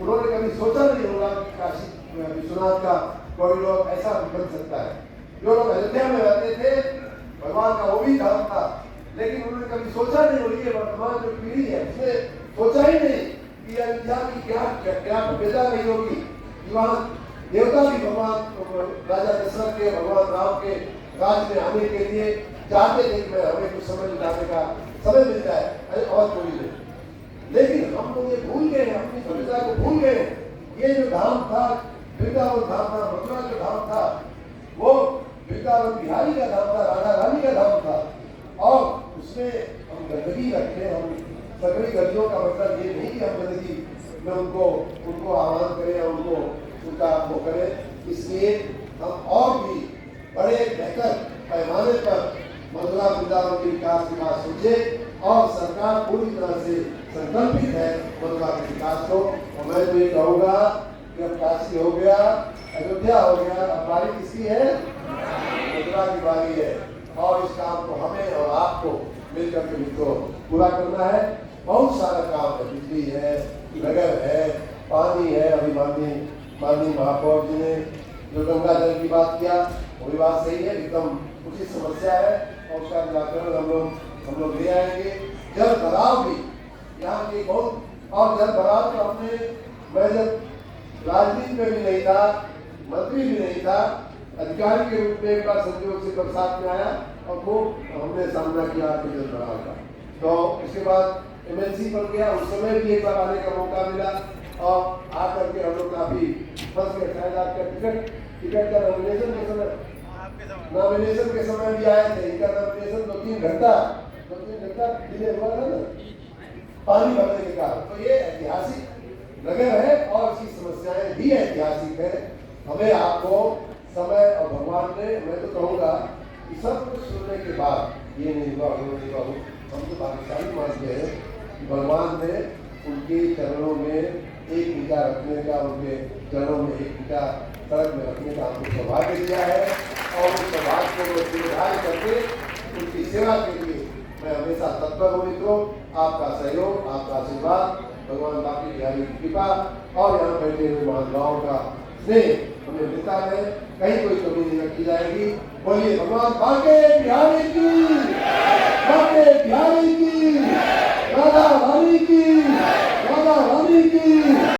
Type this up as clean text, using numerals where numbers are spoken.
उन्होंने कभी सोचा नहीं होगा कि काशी विश्वनाथ का कॉरिडोर ऐसा बन सकता है। जो लोग अयोध्या में रहते थे, भगवान का वो भी धाम था, लेकिन उन्होंने कभी सोचा नहीं होगी, वर्तमान जो पीढ़ी है उसने सोचा ही नहीं कि अयोध्या की क्या क्या भव्यता नहीं होगी, कि वहाँ देवता भी भगवान राजा दशरथ के, भगवान राम के राज में आने के लिए चाहते थे कि हमें कुछ समय बिताने का समय मिल जाए और कोई नहीं। लेकिन हम लोग ये भूल गए, अपनी सभ्यता को भूल गए। ये जो धाम था, वृंदावन धाम था, मथुरा जो धाम था, वो वृंदावन बिहारी का धाम था, राधा रानी का धाम था, और उसमें हम गंदगी रखते हैं। हम सगड़ी गंदियों का मतलब ये नहीं कि हम गंदगी में उनको आह्वान करें या उनका वो करें। इसलिए हम और भी बड़े बेहतर पैमाने पर मथुरा वृंदावन के विकास की बात सोचे, और सरकार पूरी तरह से संकल्पित है मथुरा के विकास को। और मैं तो ये कहूँगा कि अब काशी हो गया, अयोध्या हो गया, अब बारी किसकी है? मथुरा की बारी है। और इस काम को हमें और आपको मिलकर के इसको पूरा करना है। बहुत सारा काम है, बिजली है, नगर है, पानी है। अभी माननीय महापौर जी ने जो गंगा जल की बात किया, वो भी बात सही है, एकदम उचित समस्या है, और उसका निराकरण हम लोग ले आएंगे। जल भराव भी यहाँ की बहुत, और जल भराव तो मैं जब राजनीति में भी नहीं था, मंत्री भी नहीं था, अधिकारी के रूप में एक बार संयोग से बरसात में आया और वो हमने सामना किया जल भराव का। तो इसके बाद MLC बन गया, उस समय भी एक बार आने का मौका मिला, और आकर के हम लोग काफी फंस गए। शायद आपका टिकट का नॉमिनेशन के समय भी आए थे। इनका नॉमिनेशन 2-3 घंटा डिले हुआ था ना, पानी भरने के कारण। तो ये ऐतिहासिक नगर है और इसकी समस्याएं भी ऐतिहासिक है। हमें आपको समय और भगवान ने, मैं तो कहूँगा कि सब कुछ सुनने के बाद ये नहीं हुआ, वो नहीं हुआ, हम तो भाग्यशाली मानते हैं कि भगवान ने उनके चरणों में एक ईटा रखने का, उनके चरणों में एक ईटा सड़क में रखने का हमको सौभाग्य दिया है। और उस सौभाग्य को निर्धारित करके उनकी सेवा के लिए मैं हमेशा तत्पर हूँ। मित्रों, आपका सहयोग, आपका आशीर्वाद, भगवान बाकी बिहारी की कृपा और यहाँ बैठे हुए महानुभावों का स्नेह हमें मिलता है, कहीं कोई कमी नहीं रखी जाएगी। बोलिए भगवान बाके बिहारी की, बाके बिहारी की, राधा रानी की, राधा रानी की।